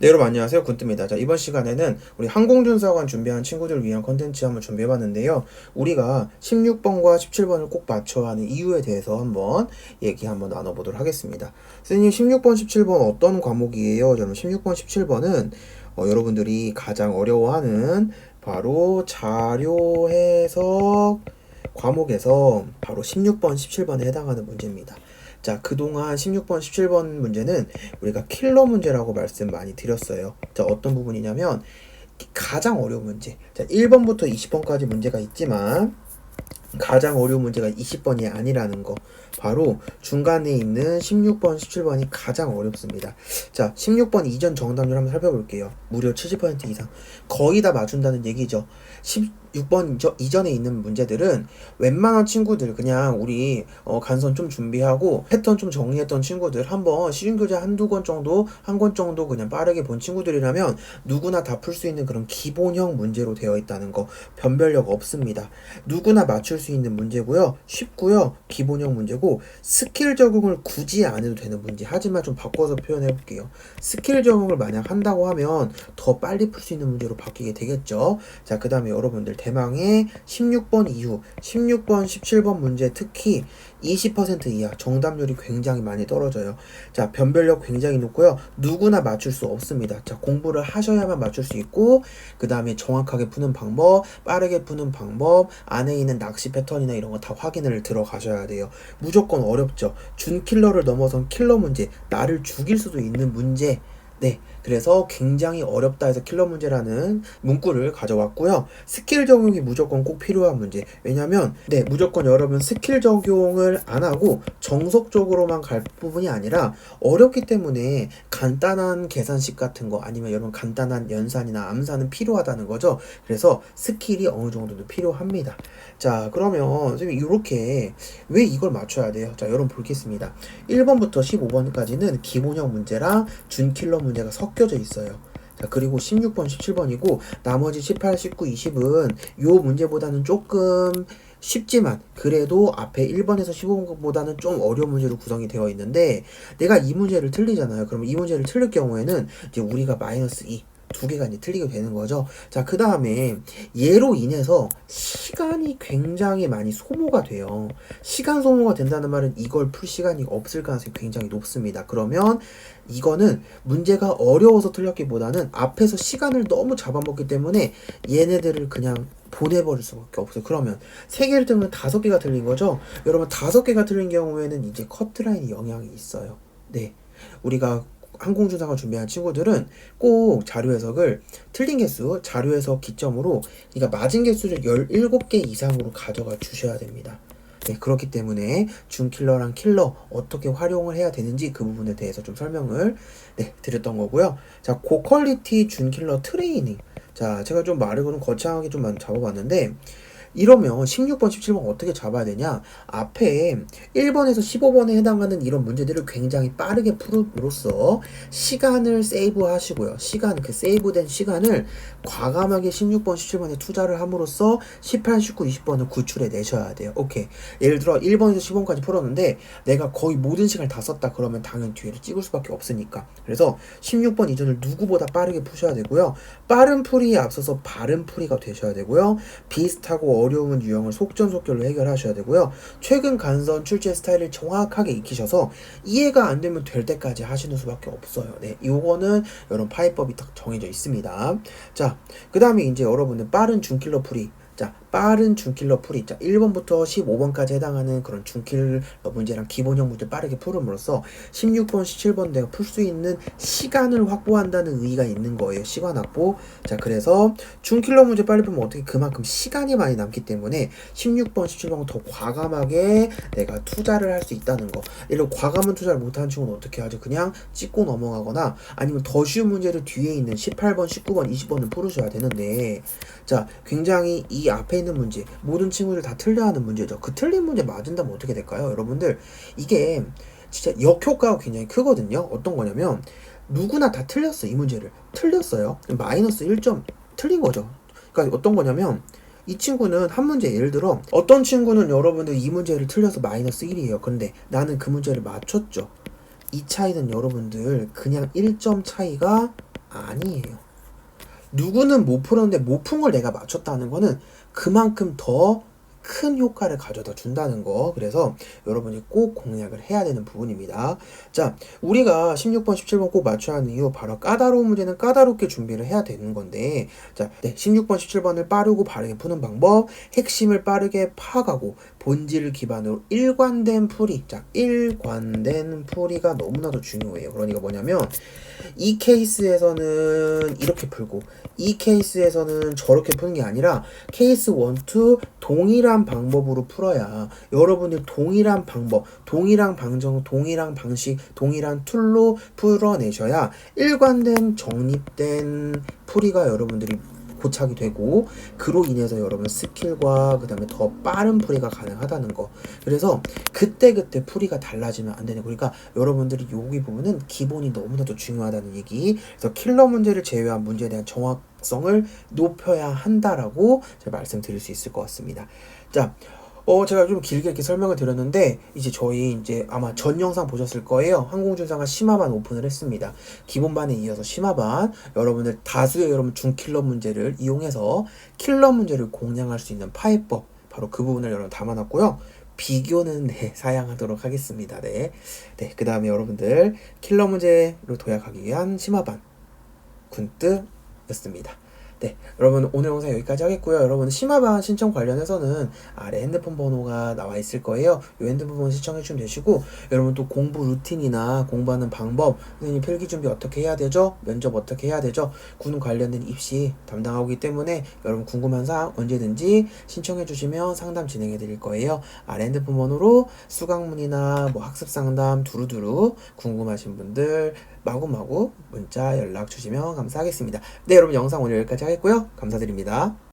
네, 여러분 안녕하세요. 군뜸입니다. 자, 이번 시간에는 우리 항공준사관 준비한 친구들을 위한 컨텐츠 한번 준비해봤는데요. 우리가 16번과 17번을 꼭 맞춰야 하는 이유에 대해서 한번 얘기 한번 나눠보도록 하겠습니다. 선생님, 16번, 17번 어떤 과목이에요? 저는 16번, 17번은 여러분들이 가장 어려워하는 바로 자료 해석 과목에서 바로 16번, 17번에 해당하는 문제입니다. 자, 그동안 16번, 17번 문제는 우리가 킬러 문제라고 말씀 많이 드렸어요. 자, 어떤 부분이냐면 가장 어려운 문제. 자, 1번부터 20번까지 문제가 있지만 가장 어려운 문제가 20번이 아니라는 거. 바로 중간에 있는 16번, 17번이 가장 어렵습니다. 자, 16번 이전 정답률 한번 살펴볼게요. 무려 70% 이상. 거의 다 맞춘다는 얘기죠. 16번 이전에 있는 문제들은 웬만한 친구들 그냥 우리 간선 좀 준비하고 패턴 좀 정리했던 친구들 한번 시중교재 한두 권 정도, 한 권 정도 그냥 빠르게 본 친구들이라면 누구나 다 풀 수 있는 그런 기본형 문제로 되어 있다는 거. 변별력 없습니다. 누구나 맞출 수 있는 문제고요. 쉽고요. 기본형 문제고 스킬 적용을 굳이 안 해도 되는 문제. 하지만 좀 바꿔서 표현해 볼게요. 스킬 적용을 만약 한다고 하면 더 빨리 풀 수 있는 문제로 바뀌게 되겠죠. 자, 그 다음에 여러분들 대망의 16번 이후 16번, 17번 문제 특히 20% 이하 정답률이 굉장히 많이 떨어져요. 자, 변별력 굉장히 높고요. 누구나 맞출 수 없습니다. 자, 공부를 하셔야만 맞출 수 있고 그 다음에 정확하게 푸는 방법, 빠르게 푸는 방법, 안에 있는 낚시 패턴이나 이런 거 다 확인을 들어가셔야 돼요. 무조건 어렵죠. 준킬러를 넘어선 킬러 문제, 나를 죽일 수도 있는 문제. 네, 그래서 굉장히 어렵다 해서 킬러 문제라는 문구를 가져왔고요. 스킬 적용이 무조건 꼭 필요한 문제. 왜냐면 네, 무조건 여러분 스킬 적용을 안 하고 정석적으로만 갈 부분이 아니라 어렵기 때문에 간단한 계산식 같은 거 아니면 여러분 간단한 연산이나 암산은 필요하다는 거죠. 그래서 스킬이 어느 정도는 필요합니다. 자, 그러면 선생님 이렇게 왜 이걸 맞춰야 돼요? 자, 여러분 보겠습니다. 1번부터 15번까지는 기본형 문제랑 준킬러 문제가 섞여져 있어요. 자, 그리고 16번, 17번이고 나머지 18, 19, 20은 요 문제보다는 조금 쉽지만 그래도 앞에 1번에서 15번보다는 좀 어려운 문제로 구성이 되어 있는데 내가 이 문제를 틀리잖아요. 그럼 이 문제를 틀릴 경우에는 이제 우리가 마이너스 2 두 개가 이제 틀리게 되는 거죠. 자, 그 다음에 얘로 인해서 시간이 굉장히 많이 소모가 돼요. 시간 소모가 된다는 말은 이걸 풀 시간이 없을 가능성이 굉장히 높습니다. 그러면 이거는 문제가 어려워서 틀렸기보다는 앞에서 시간을 너무 잡아먹기 때문에 얘네들을 그냥 보내버릴 수밖에 없어요. 그러면 3개를 틀면 5개가 틀린 거죠. 여러분 5개가 틀린 경우에는 이제 커트라인이 영향이 있어요. 네, 우리가 항공준사관 준비한 친구들은 꼭 자료 해석을 틀린 개수, 자료 해석 기점으로 그러니까 맞은 개수를 17개 이상으로 가져가 주셔야 됩니다. 네, 그렇기 때문에 준킬러랑 킬러 어떻게 활용을 해야 되는지 그 부분에 대해서 좀 설명을 드렸던 거고요. 자, 고퀄리티 준킬러 트레이닝. 자, 제가 좀 말을 좀 거창하게 좀 잡아봤는데 이러면 16번, 17번 어떻게 잡아야 되냐? 앞에 1번에서 15번에 해당하는 이런 문제들을 굉장히 빠르게 풀음으로써 시간을 세이브 하시고요. 그 세이브된 시간을 과감하게 16번, 17번에 투자를 함으로써 18, 19, 20번을 구출해 내셔야 돼요. 오케이. 예를 들어 1번에서 10번까지 풀었는데 내가 거의 모든 시간을 다 썼다 그러면 당연히 뒤를 찍을 수밖에 없으니까. 그래서 16번 이전을 누구보다 빠르게 푸셔야 되고요. 빠른 풀이에 앞서서 바른 풀이가 되셔야 되고요. 비슷하고 어려운 유형을 속전속결로 해결하셔야 되고요. 최근 간선 출제 스타일을 정확하게 익히셔서 이해가 안 되면 될 때까지 하시는 수밖에 없어요. 네, 요거는 여러분 파이법이 딱 정해져 있습니다. 자, 그 다음에 이제 여러분은 빠른 준킬러 풀이. 자, 빠른 준킬러 풀이. 자, 1번부터 15번까지 해당하는 그런 준킬러 문제랑 기본형 문제 빠르게 풀음으로써 16번, 17번 내가 풀 수 있는 시간을 확보한다는 의의가 있는 거예요. 시간 확보. 자, 그래서 준킬러 문제 빨리 풀면 어떻게 그만큼 시간이 많이 남기 때문에 16번, 17번 더 과감하게 내가 투자를 할 수 있다는 거. 예를 들어 과감한 투자를 못하는 친구는 어떻게 하죠? 그냥 찍고 넘어가거나 아니면 더 쉬운 문제를 뒤에 있는 18번, 19번, 20번을 풀으셔야 되는데 자, 굉장히 이 앞에 있는 문제 모든 친구들 다 틀려 하는 문제죠. 그 틀린 문제 맞은다면 어떻게 될까요? 여러분들 이게 진짜 역효과가 굉장히 크거든요. 어떤 거냐면 누구나 다 틀렸어. 이 문제를 틀렸어요. 마이너스 1점 틀린 거죠. 그러니까 어떤 거냐면 이 친구는 한 문제 예를 들어 어떤 친구는 여러분들 이 문제를 틀려서 마이너스 1이에요. 근데 나는 그 문제를 맞췄죠. 이 차이는 여러분들 그냥 1점 차이가 아니에요. 누구는 못 풀었는데 못 푼 걸 내가 맞췄다는 거는 그만큼 더 큰 효과를 가져다 준다는 거. 그래서 여러분이 꼭 공략을 해야 되는 부분입니다. 자, 우리가 16번, 17번 꼭 맞춰야 하는 이유, 바로 까다로운 문제는 까다롭게 준비를 해야 되는 건데, 자, 16번, 17번을 빠르고 바르게 푸는 방법, 핵심을 빠르게 파악하고 본질을 기반으로 일관된 풀이. 자, 일관된 풀이가 너무나도 중요해요. 그러니까 뭐냐면 이 케이스에서는 이렇게 풀고 이 케이스에서는 저렇게 푸는 게 아니라 케이스 1, 2 동일한 방법으로 풀어야 여러분들 동일한 방법, 동일한 방정, 동일한 방식, 동일한 툴로 풀어내셔야 일관된 정립된 풀이가 여러분들이 고착이 되고 그로 인해서 여러분 스킬과 그 다음에 더 빠른 풀이가 가능하다는 거. 그래서 그때그때 풀이가 달라지면 안 되는 거. 그러니까 여러분들이 여기 부분은 기본이 너무나도 중요하다는 얘기. 그래서 킬러 문제를 제외한 문제에 대한 정확성을 높여야 한다라고 제가 말씀드릴 수 있을 것 같습니다. 자, 제가 좀 길게 이렇게 설명을 드렸는데, 이제 저희 이제 아마 전 영상 보셨을 거예요. 항공준사가 심화반 오픈을 했습니다. 기본반에 이어서 심화반, 여러분들 다수의 여러분 중킬러 문제를 이용해서 킬러 문제를 공략할 수 있는 파해법, 바로 그 부분을 여러분 담아놨고요. 비교는 사양하도록 하겠습니다. 네. 그 다음에 여러분들 킬러 문제로 도약하기 위한 심화반 군뜨였습니다. 네, 여러분 오늘 영상 여기까지 하겠고요. 여러분 심화반 신청 관련해서는 아래 핸드폰 번호가 나와 있을 거예요. 이 핸드폰 번호 신청해 주시면 되시고, 여러분 또 공부 루틴이나 공부하는 방법, 선생님 필기 준비 어떻게 해야 되죠? 면접 어떻게 해야 되죠? 군 관련된 입시 담당하고 있기 때문에 여러분 궁금한 사항 언제든지 신청해 주시면 상담 진행해 드릴 거예요. 아래 핸드폰 번호로 수강문이나 뭐 학습 상담 두루두루 궁금하신 분들 마구마구 문자 연락 주시면 감사하겠습니다. 네, 여러분 영상 오늘 여기까지 하겠고요. 감사드립니다.